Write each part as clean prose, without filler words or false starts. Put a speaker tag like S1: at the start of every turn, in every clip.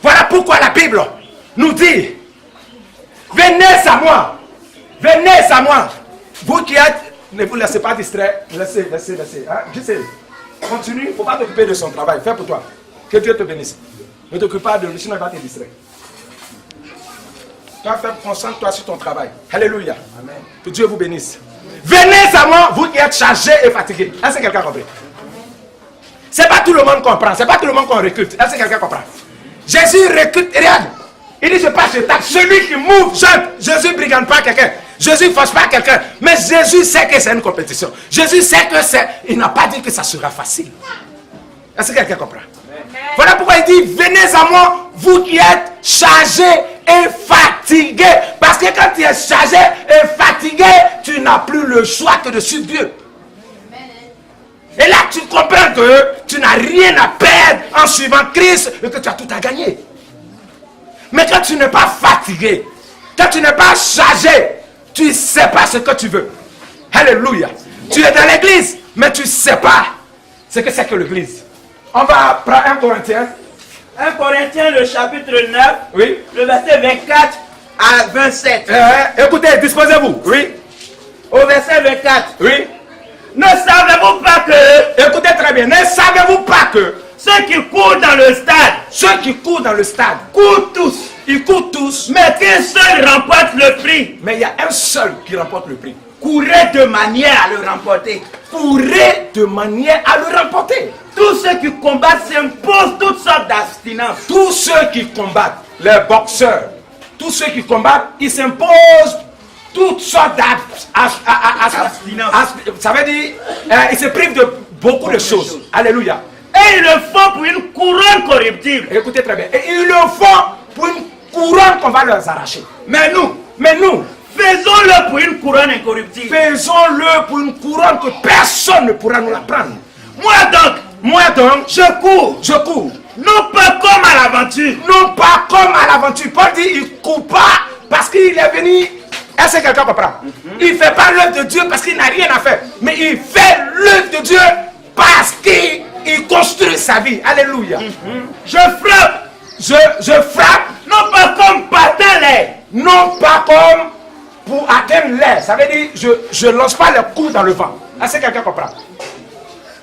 S1: Voilà pourquoi la Bible nous dit, venez à moi. Venez à moi. Vous qui êtes, ne vous laissez pas distraire. Laissez. Hein? Je sais. Continue, il ne faut pas t'occuper de son travail. Fais pour toi. Que Dieu te bénisse. Ne t'occupe pas de lui, sinon il va te distraire. Toi, concentre-toi sur ton travail. Alléluia. Amen. Que Dieu vous bénisse. Venez à moi, vous qui êtes chargés et fatigués. Est-ce que quelqu'un comprend? C'est pas tout le monde comprend. C'est pas tout le monde qu'on recrute. Est-ce que quelqu'un comprend? Jésus recrute, regarde. Il dit, je passe, je tape. Celui qui m'ouvre, jeune. Jésus ne brigande pas quelqu'un. Jésus ne force pas quelqu'un. Mais Jésus sait que c'est une compétition. Jésus sait que c'est... Il n'a pas dit que ça sera facile. Est-ce que quelqu'un comprend? Voilà pourquoi il dit, venez à moi, vous qui êtes chargés et fatigués. Parce que quand tu es chargé et fatigué, tu n'as plus le choix que de suivre Dieu. Et là, tu comprends que tu n'as rien à perdre en suivant Christ et que tu as tout à gagner. Mais quand tu n'es pas fatigué, quand tu n'es pas chargé, tu ne sais pas ce que tu veux. Alléluia. Tu es dans l'église, mais tu ne sais pas ce que c'est que l'église. On va prendre 1 Corinthiens.
S2: 1 Corinthiens, le chapitre 9,
S1: Oui.
S2: le verset 24 à 27.
S1: Écoutez, disposez-vous. Oui.
S2: Au verset 24.
S1: Oui.
S2: Ne savez-vous pas que
S1: Écoutez très bien. Ne savez-vous pas que
S2: ceux qui courent dans le stade
S1: ceux qui courent dans le stade,
S2: courent tous,
S1: ils courent tous,
S2: mais qu'un seul remporte le prix?
S1: mais il y a un seul qui remporte le prix.
S2: Courez de manière à le remporter.
S1: Courez de manière à le remporter.
S2: Tous ceux qui combattent s'imposent toutes sortes d'abstinence.
S1: Tous ceux qui combattent, les boxeurs, tous ceux qui combattent, ils s'imposent toutes sortes d'abstinence. Ça veut dire, ils se privent de beaucoup de choses. Alléluia.
S2: Et ils le font pour une couronne corruptible.
S1: Écoutez très bien. Et ils le font pour une couronne qu'on va leur arracher. Mais nous,
S2: faisons-le pour une couronne incorruptible.
S1: faisons-le pour une couronne que personne ne pourra nous la prendre.
S2: Moi donc, je cours. Non pas comme à l'aventure.
S1: Non pas comme à l'aventure. Paul dit, il ne court pas parce qu'il est venu. Est-ce que quelqu'un comprend? Il ne fait pas l'œuvre de Dieu parce qu'il n'a rien à faire. Mais il fait l'œuvre de Dieu parce qu'il construit sa vie. Alléluia.
S2: Je frappe.
S1: Je frappe.
S2: Non pas comme battant l'air.
S1: Non pas comme pour atteindre l'air. Ça veut dire, je ne lance pas le coups dans le vent. Est-ce que quelqu'un comprend?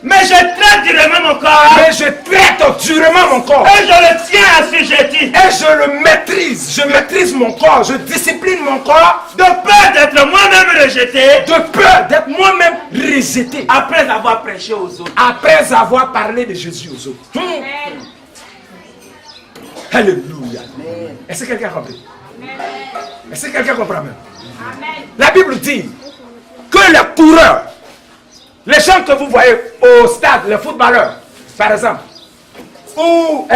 S2: Mais je traite durement mon corps.
S1: Mais je traite durement mon corps.
S2: Et je le tiens assujetti.
S1: Et je le maîtrise. Je maîtrise mon corps. Je discipline mon corps.
S2: De peur d'être moi-même rejeté.
S1: De peur d'être moi-même rejeté.
S2: Après avoir prêché aux autres.
S1: Après avoir parlé de Jésus aux autres. Alléluia. Est-ce que quelqu'un comprend? Est-ce que quelqu'un comprend même? La Bible dit que les coureurs, les gens que vous voyez au stade, les footballeurs, par exemple, ou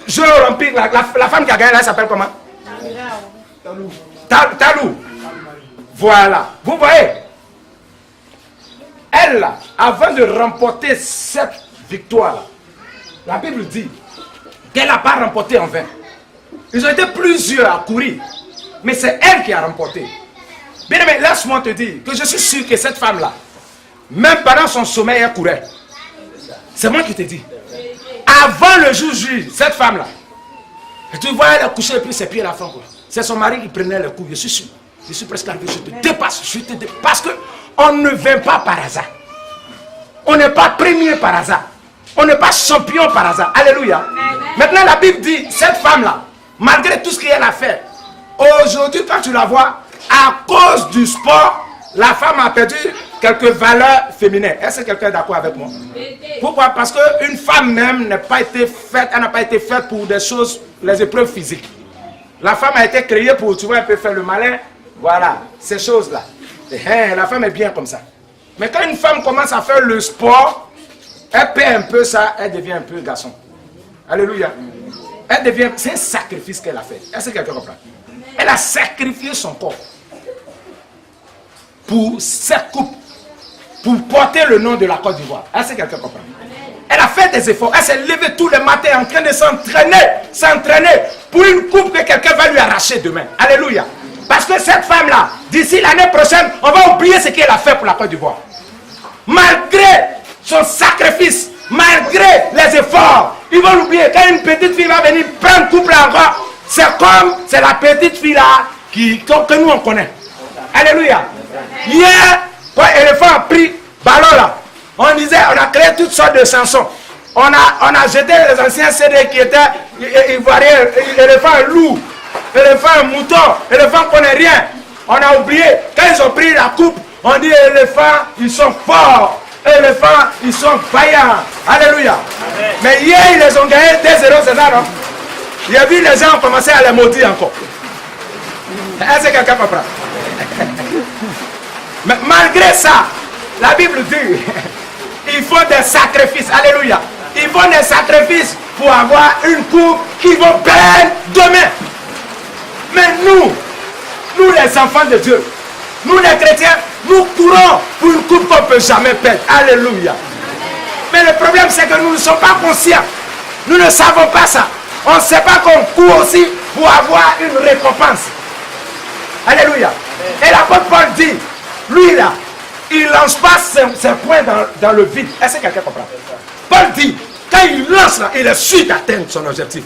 S1: Jeux olympiques, la femme qui a gagné là, elle s'appelle comment? Talou. Voilà. Vous voyez, elle, avant de remporter cette victoire, la Bible dit qu'elle n'a pas remporté en vain. Ils ont été plusieurs à courir, mais c'est elle qui a remporté. Bien aimé, laisse-moi te dire que je suis sûr que cette femme-là, même pendant son sommeil, elle courait. C'est moi qui te dis. Avant le jour J, cette femme-là, tu vois, elle a couché et puis ses pieds à la fin. C'est son mari qui prenait le coup, je suis sûr. Je suis presque arrivé, je te dépasse. Parce qu'on ne vient pas par hasard. On n'est pas premier par hasard. On n'est pas champion par hasard. Alléluia. Maintenant, la Bible dit, cette femme-là, malgré tout ce qu'elle a fait, aujourd'hui, quand tu la vois, à cause du sport, la femme a perdu quelques valeurs féminines. Est-ce que quelqu'un est d'accord avec moi? Pourquoi? Parce qu'une femme même n'a pas été faite, elle n'a pas été faite pour des choses, les épreuves physiques. La femme a été créée pour, tu vois, un peu faire le malin. Voilà, ces choses-là. La femme est bien comme ça. Mais quand une femme commence à faire le sport, elle perd un peu ça, elle devient un peu garçon. Alléluia. Elle devient, c'est un sacrifice qu'elle a fait. Est-ce que quelqu'un comprend? Elle a sacrifié son corps pour cette coupe, pour porter le nom de la Côte d'Ivoire. Est-ce que quelqu'un comprend? Elle a fait des efforts. Elle s'est levée tous les matins en train de s'entraîner pour une coupe que quelqu'un va lui arracher demain. Alléluia. Parce que cette femme-là, d'ici l'année prochaine, on va oublier ce qu'elle a fait pour la Côte d'Ivoire. Malgré son sacrifice, Malgré les efforts, ils vont l'oublier. Quand une petite fille va venir prendre couple encore, c'est la petite fille là que nous on connaît. Alléluia. Hier, quand l'éléphant a pris ballon là, on a créé toutes sortes de chansons. On a jeté les anciens CD qui étaient ivoiriens, éléphant loup, éléphant mouton, éléphant qu'on connaît rien. On a oublié. Quand ils ont pris la coupe, on dit éléphants, ils sont forts. Éléphants, ils sont vaillants. Alléluia. Amen. Mais hier, ils les ont gagnés 2-0, c'est ça, non? Il y a vu les gens ont commencé à les maudire encore. Est-ce que quelqu'un comprend? Mais malgré ça, la Bible dit, il faut des sacrifices. Alléluia. Il faut des sacrifices pour avoir une coupe qui va perdre demain. Mais nous les enfants de Dieu, nous les chrétiens, nous courons pour une coupe qu'on ne peut jamais perdre. Alléluia. Mais le problème, c'est que nous ne sommes pas conscients. Nous ne savons pas ça. On ne sait pas qu'on court aussi pour avoir une récompense. Alléluia. Et l'apôtre Paul dit, lui là, il ne lance pas ses poings dans le vide. Est-ce que quelqu'un comprend? Paul dit, quand il lance là, il est sûr d'atteindre son objectif.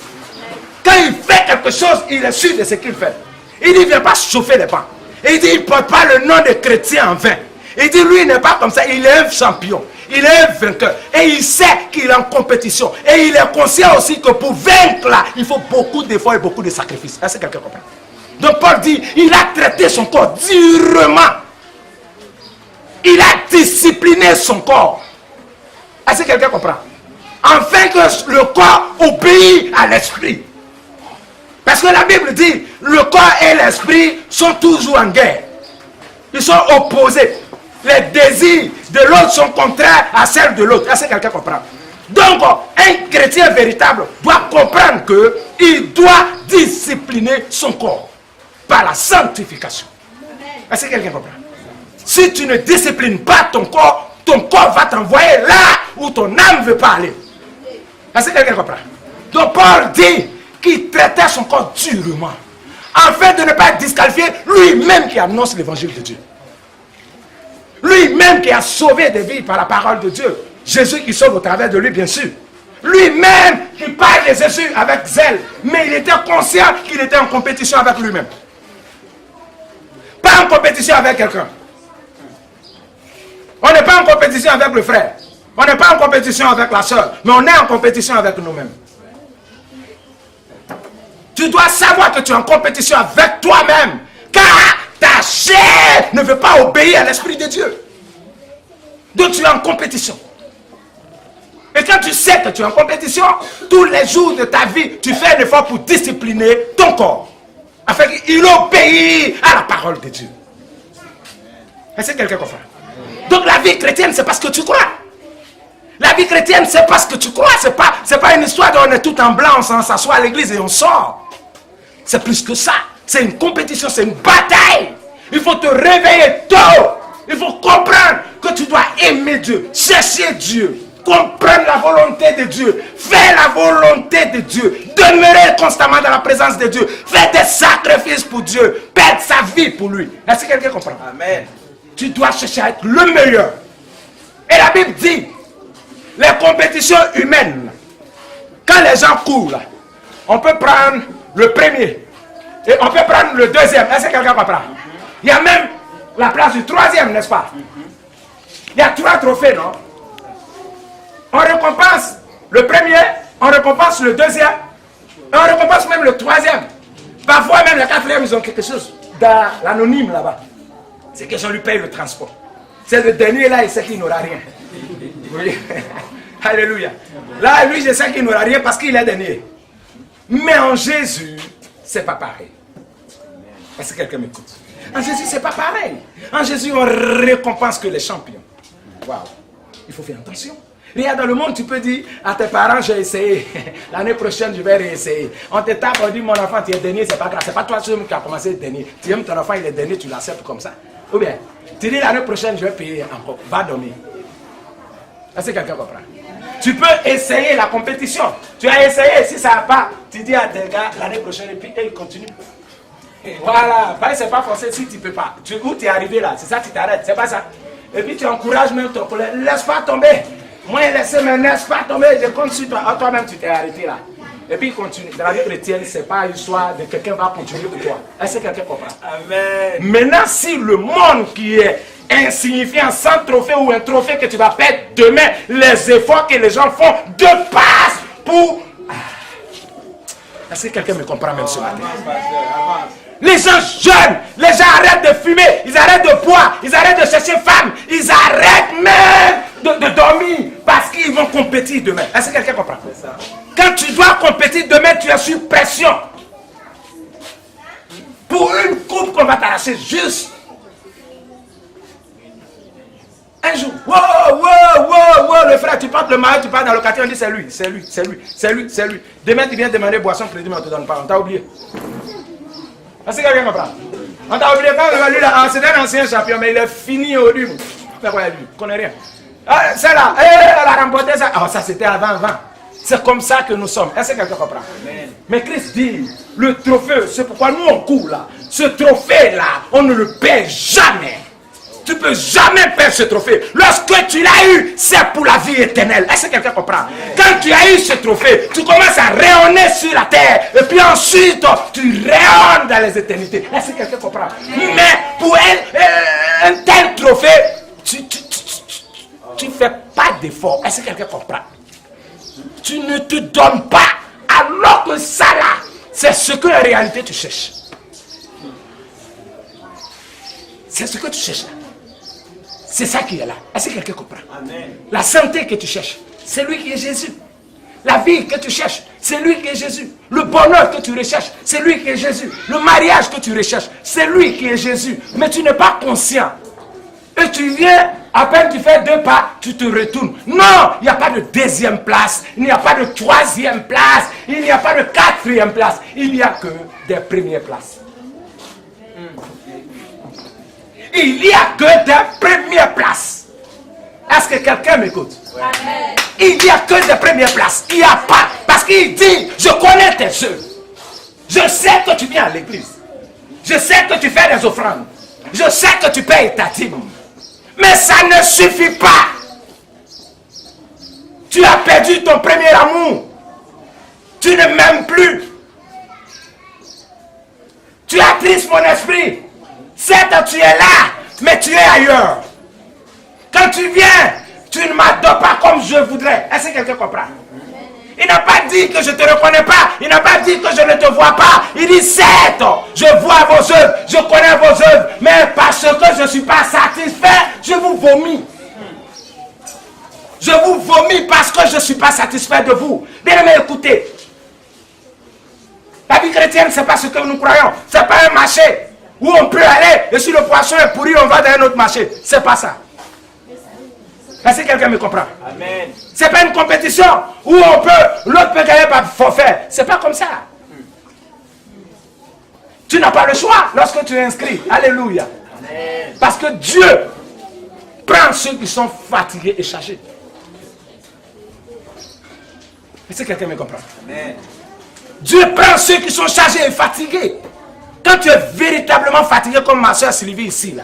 S1: Quand il fait quelque chose, il est sûr de ce qu'il fait. Il ne vient pas chauffer les bancs. Il dit, il ne porte pas le nom de chrétien en vain. Il dit, lui, il n'est pas comme ça. Il est un champion. Il est un vainqueur. Et il sait qu'il est en compétition. Et il est conscient aussi que pour vaincre là, il faut beaucoup d'efforts et beaucoup de sacrifices. Est-ce que quelqu'un comprend? Donc Paul dit, il a traité son corps durement. Il a discipliné son corps. Est-ce que quelqu'un comprend? Afin que le corps obéisse à l'esprit. Parce que la Bible dit, le corps et l'esprit sont toujours en guerre. Ils sont opposés. Les désirs de l'autre sont contraires à celles de l'autre. Est-ce que quelqu'un comprend? Donc, un chrétien véritable doit comprendre qu'il doit discipliner son corps par la sanctification. Est-ce que quelqu'un comprend? Si tu ne disciplines pas ton corps va t'envoyer là où ton âme ne veut pas aller. Est-ce que quelqu'un comprend? Donc Paul dit qu'il traitait son corps durement, afin de ne pas être disqualifié, lui-même qui annonce l'évangile de Dieu. Lui-même qui a sauvé des vies par la parole de Dieu. Jésus qui sauve au travers de lui, bien sûr. Lui-même qui parle de Jésus avec zèle, mais il était conscient qu'il était en compétition avec lui-même. Pas en compétition avec quelqu'un. On n'est pas en compétition avec le frère. On n'est pas en compétition avec la soeur. Mais on est en compétition avec nous-mêmes. Tu dois savoir que tu es en compétition avec toi-même. Car ta chair ne veut pas obéir à l'Esprit de Dieu. Donc tu es en compétition. Et quand tu sais que tu es en compétition, tous les jours de ta vie, tu fais un effort pour discipliner ton corps. Afin qu'il obéisse à la parole de Dieu. Est-ce que quelqu'un comprend? Donc la vie chrétienne, c'est parce que tu crois. La vie chrétienne, c'est parce que tu crois. C'est pas une histoire où on est tout en blanc, on s'assoit à l'église et on sort. C'est plus que ça. C'est une compétition, c'est une bataille. Il faut te réveiller tôt. Il faut comprendre que tu dois aimer Dieu, chercher Dieu, comprendre la volonté de Dieu, faire la volonté de Dieu, demeurer constamment dans la présence de Dieu, faire des sacrifices pour Dieu, perdre sa vie pour lui. Est-ce que quelqu'un comprend? Amen. Tu dois chercher à être le meilleur. Et la Bible dit, les compétitions humaines, quand les gens courent, là, on peut prendre le premier et on peut prendre le deuxième. Est-ce que quelqu'un comprend? Il y a même la place du troisième, n'est-ce pas? Il y a 3 trophées, non? On récompense le premier, on récompense le deuxième, et on récompense même le troisième. Parfois même le quatrième, ils ont quelque chose dans l'anonyme là-bas. C'est que je lui paye le transport. C'est le dernier là, il sait qu'il n'aura rien. Oui. Alléluia. Là, lui, je sais qu'il n'aura rien parce qu'il est dernier. Mais en Jésus, c'est pas pareil. Est-ce que quelqu'un m'écoute? En Jésus, c'est pas pareil. En Jésus, on récompense que les champions. Waouh. Il faut faire attention. Regarde, dans le monde, tu peux dire à tes parents, j'ai essayé. L'année prochaine, je vais réessayer. On te tape, on dit, mon enfant, tu es dernier, c'est pas grave. C'est pas toi seul qui a commencé à être dernier. Tu aimes ton enfant, il est dernier, tu l'acceptes comme ça. Ou bien, tu dis l'année prochaine, je vais payer encore. Va dormir. Est-ce que quelqu'un comprend? Tu peux essayer la compétition. Tu as essayé, si ça n'a pas, tu dis à tes gars, l'année prochaine, et puis ils continuent. Voilà, c'est pas forcé si tu ne peux pas. Où tu es arrivé là, c'est ça, tu t'arrêtes, c'est pas ça. Et puis tu encourages même ton collègue, laisse pas tomber. Moi, j'ai laissé mes nerfs pas tomber, je compte sur toi. Ah, toi-même, tu t'es arrêté là. Et puis, il continue. Dans la vie chrétienne, ce n'est pas une histoire de quelqu'un va continuer pour toi. Est-ce que quelqu'un comprend?
S2: Amen.
S1: Maintenant, si le monde qui est insignifiant, sans trophée ou un trophée que tu vas perdre demain, les efforts que les gens font de passe pour... Est-ce que quelqu'un me comprend même ce matin? Les gens jeûnent, les gens arrêtent de fumer, ils arrêtent de boire, ils arrêtent de chercher femme, ils arrêtent même de dormir parce qu'ils vont compétir demain. Est-ce que quelqu'un comprend? Quand tu dois compétir demain, tu es sous pression. Pour une coupe qu'on va t'arracher juste. Un jour, wow, le frère, tu portes le maillot, tu pars dans le quartier, on dit c'est lui. Demain, tu viens demander boisson crédit, mais on ne te donne pas, on t'a oublié. Est-ce que quelqu'un comprend? On t'a oublié quand lui là, c'est un ancien champion, mais il est fini au début. Mais quoi, lui, il connaît rien. Ah, c'est là, elle a remporté ça. Ah, ça c'était avant. C'est comme ça que nous sommes. Est-ce que quelqu'un comprend? Amen. Mais Christ dit, le trophée, c'est pourquoi nous on court là. Ce trophée là, on ne le perd jamais. Tu ne peux jamais perdre ce trophée. Lorsque tu l'as eu, c'est pour la vie éternelle. Est-ce que quelqu'un comprend? Quand tu as eu ce trophée, tu commences à rayonner sur la terre. Et puis ensuite, tu rayonnes dans les éternités. Est-ce que quelqu'un comprend? Mais pour un tel trophée, tu ne fais pas d'effort. Est-ce que quelqu'un comprend? Tu ne te donnes pas. Alors que ça là, c'est ce que en réalité tu cherches. C'est ce que tu cherches là. C'est ça qui est là. Est-ce que quelqu'un comprend? Amen. La santé que tu cherches, c'est lui qui est Jésus. La vie que tu cherches, c'est lui qui est Jésus. Le bonheur que tu recherches, c'est lui qui est Jésus. Le mariage que tu recherches, c'est lui qui est Jésus. Mais tu n'es pas conscient. Et tu viens, à peine tu fais 2 pas, tu te retournes. Non, il n'y a pas de 2e place, il n'y a pas de 3e place, il n'y a pas de 4e place. Il n'y a que des premières places. Il n'y a que des premières places. Est-ce que quelqu'un m'écoute? Amen. Il n'y a que des premières places. Il n'y a pas. Parce qu'il dit, je connais tes œuvres. Je sais que tu viens à l'église. Je sais que tu fais des offrandes. Je sais que tu payes ta dîme. Mais ça ne suffit pas. Tu as perdu ton premier amour. Tu ne m'aimes plus. Tu attristes mon esprit. Certes, tu es là, mais tu es ailleurs. Quand tu viens, tu ne m'adores pas comme je voudrais. Est-ce que quelqu'un comprend? Il n'a pas dit que je ne te reconnais pas. Il n'a pas dit que je ne te vois pas. Il dit, certes, je vois vos œuvres, je connais vos œuvres, mais parce que je ne suis pas satisfait, je vous vomis. Je vous vomis parce que je ne suis pas satisfait de vous. Bien aimé, écoutez. La vie chrétienne, ce n'est pas ce que nous croyons. Ce n'est pas un marché où on peut aller et si le poisson est pourri, on va dans un autre marché. Ce n'est pas ça. Est-ce que quelqu'un me comprend? Amen. Ce n'est pas une compétition où on peut, l'autre peut gagner par forfait. Ce n'est pas comme ça. Tu n'as pas le choix lorsque tu es inscrit. Alléluia. Amen. Parce que Dieu prend ceux qui sont fatigués et chargés. Est-ce que quelqu'un me comprend? Amen. Dieu prend ceux qui sont chargés et fatigués. Quand tu es véritablement fatigué comme ma soeur Sylvie ici, là,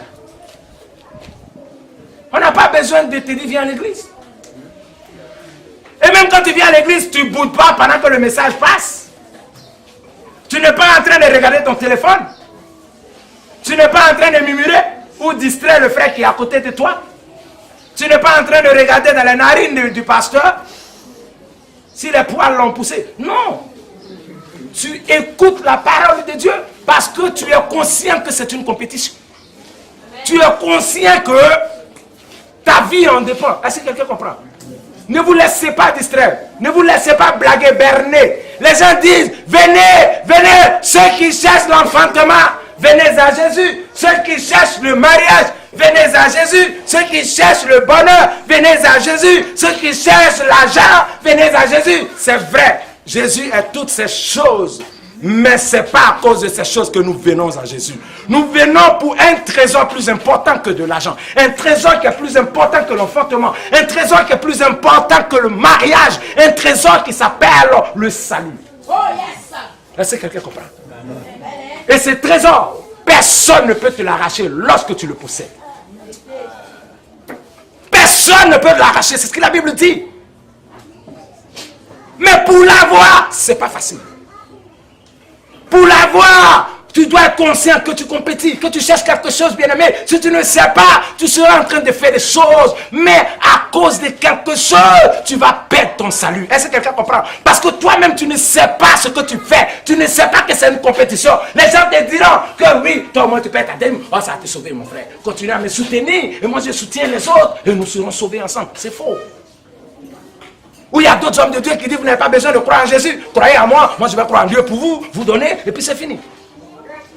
S1: on n'a pas besoin de te dire viens à l'église. Et même quand tu viens à l'église, tu ne boudes pas pendant que le message passe. Tu n'es pas en train de regarder ton téléphone. Tu n'es pas en train de murmurer ou distraire le frère qui est à côté de toi. Tu n'es pas en train de regarder dans les narines du pasteur si les poils l'ont poussé. Non. Tu écoutes la parole de Dieu parce que tu es conscient que c'est une compétition. Tu es conscient que ta vie en dépend. Est-ce que quelqu'un comprend? Ne vous laissez pas distraire. Ne vous laissez pas blaguer, berner. Les gens disent, venez, venez, ceux qui cherchent l'enfantement, venez à Jésus. Ceux qui cherchent le mariage, venez à Jésus. Ceux qui cherchent le bonheur, venez à Jésus. Ceux qui cherchent l'argent, venez à Jésus. C'est vrai, Jésus est toutes ces choses. Mais ce n'est pas à cause de ces choses que nous venons à Jésus. Nous venons pour un trésor plus important que de l'argent. Un trésor qui est plus important que l'enfantement. Un trésor qui est plus important que le mariage. Un trésor qui s'appelle le salut. Oh yes! Est-ce que quelqu'un comprend? Et ce trésor, personne ne peut te l'arracher lorsque tu le possèdes. Personne personne ne peut l'arracher. C'est ce que la Bible dit. Mais pour l'avoir, c'est pas facile. Pour l'avoir, tu dois être conscient que tu compétis, que tu cherches quelque chose, bien-aimé. Si tu ne sais pas, tu seras en train de faire des choses. Mais à cause de quelque chose, tu vas perdre ton salut. Est-ce que quelqu'un comprend? Parce que toi-même, tu ne sais pas ce que tu fais. Tu ne sais pas que c'est une compétition. Les gens te diront que oui, toi, moi, tu payes ta dème. Oh, ça va te sauver, mon frère. Continue à me soutenir. Et moi, je soutiens les autres. Et nous serons sauvés ensemble. C'est faux. Ou il y a d'autres hommes de Dieu qui disent, vous n'avez pas besoin de croire en Jésus. Croyez en moi. Moi, je vais croire en Dieu pour vous, vous donner. Et puis, c'est fini.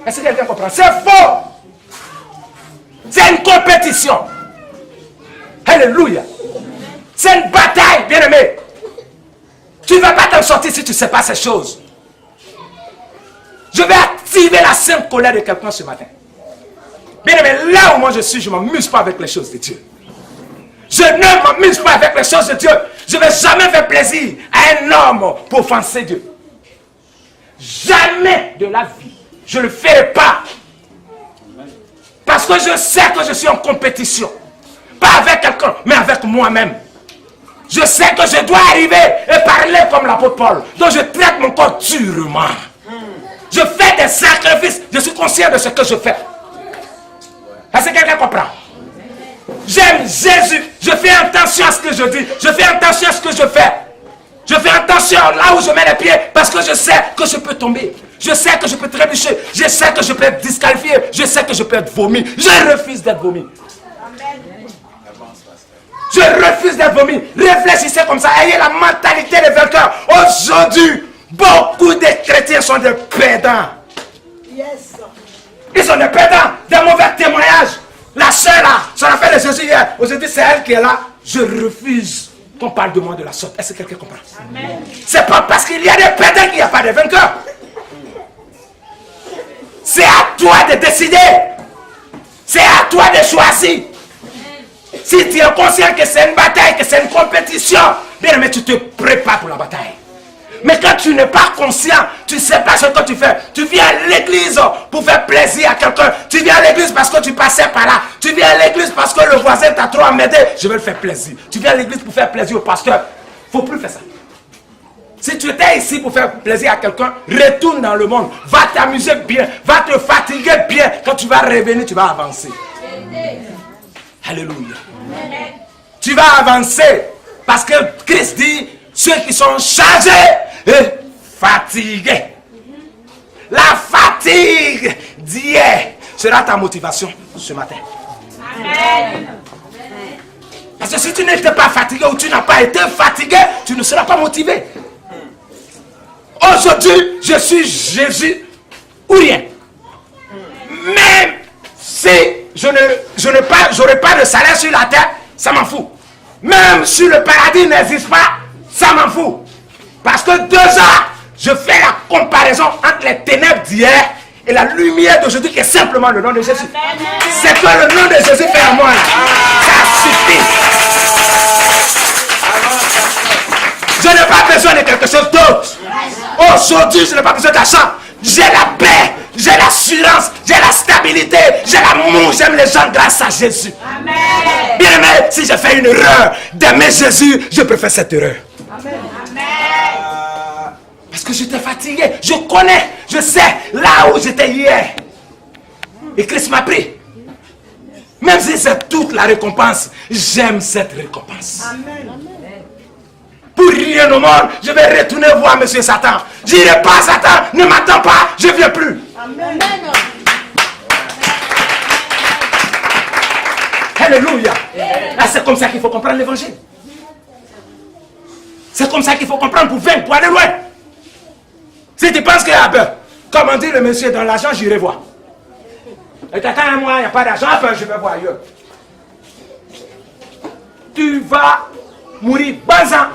S1: Est-ce que quelqu'un comprend? C'est faux. C'est une compétition. Alléluia. C'est une bataille, bien-aimé. Tu ne vas pas t'en sortir si tu ne sais pas ces choses. Je vais activer la sainte colère de quelqu'un ce matin. Bien-aimé, là où moi je suis, je ne m'amuse pas avec les choses de Dieu. Je ne m'amuse pas avec les choses de Dieu. Je ne vais jamais faire plaisir à un homme pour offenser Dieu. Jamais de la vie. Je ne le ferai pas. Parce que je sais que je suis en compétition. Pas avec quelqu'un, mais avec moi-même. Je sais que je dois arriver et parler comme l'apôtre Paul. Donc je traite mon corps durement. Je fais des sacrifices. Je suis conscient de ce que je fais. Est-ce que quelqu'un comprend? J'aime Jésus. Je fais attention à ce que je dis. Je fais attention à ce que je fais. Je fais attention là où je mets les pieds. Parce que je sais que je peux tomber. Je sais que je peux trébucher. Je sais que je peux être disqualifié. Je sais que je peux être vomi. Je refuse d'être vomi. Je refuse d'être vomi. Réfléchissez comme ça. Ayez la mentalité des vainqueurs. Aujourd'hui, beaucoup de chrétiens sont des pédants. Ils sont des pédants. Des mauvais témoignages. La sœur là, son affaire de Jésus hier. Aujourd'hui, c'est elle qui est là. Je refuse qu'on parle de moi de la sorte. Est-ce que quelqu'un comprend? C'est pas parce qu'il y a des pédants qu'il n'y a pas de vainqueurs. C'est à toi de décider. C'est à toi de choisir. Si tu es conscient que c'est une bataille, que c'est une compétition, bien, mais tu te prépares pour la bataille. Mais quand tu n'es pas conscient, tu ne sais pas ce que tu fais. Tu viens à l'église pour faire plaisir à quelqu'un. Tu viens à l'église parce que tu passais par là. Tu viens à l'église parce que le voisin t'a trop emmerdé. Je vais le faire plaisir. Tu viens à l'église pour faire plaisir au pasteur. Il ne faut plus faire ça. Si tu étais ici pour faire plaisir à quelqu'un, retourne dans le monde. Va t'amuser bien. Va te fatiguer bien. Quand tu vas revenir, tu vas avancer. Alléluia. Tu vas avancer. Parce que Christ dit, ceux qui sont chargés et fatigués. La fatigue d'hier sera ta motivation ce matin. Amen. Parce que si tu n'étais pas fatigué ou tu n'as pas été fatigué, tu ne seras pas motivé. Aujourd'hui, je suis Jésus ou rien. Même si je n'aurai pas de salaire sur la terre, ça m'en fout. Même si le paradis n'existe pas, ça m'en fout. Parce que 2 ans, je fais la comparaison entre les ténèbres d'hier et la lumière d'aujourd'hui qui est simplement le nom de Jésus. C'est que le nom de Jésus fait en moi. Ça suffit. Je n'ai pas besoin de quelque chose d'autre. Aujourd'hui, je n'ai pas besoin d'argent. J'ai la paix, j'ai l'assurance, j'ai la stabilité, j'ai l'amour, j'aime les gens grâce à Jésus. Amen. Bien aimé, si j'ai fait une erreur d'aimer Jésus, je préfère cette erreur. Amen. Parce que j'étais fatigué, je connais, je sais là où j'étais hier. Et Christ m'a pris. Même si c'est toute la récompense, j'aime cette récompense. Amen. Pour rien au monde, je vais retourner voir M. Satan. Je dirai pas Satan, ne m'attends pas, je ne viens plus. Amen. Alléluia. C'est comme ça qu'il faut comprendre l'évangile. C'est comme ça qu'il faut comprendre pour vaincre, pour aller loin. Si tu penses qu'il y a peur, comme on dit le monsieur dans l'argent, j'irai voir. Et t'attends un mois, il n'y a pas d'argent, enfin je vais voir ailleurs. Tu vas mourir 20 ans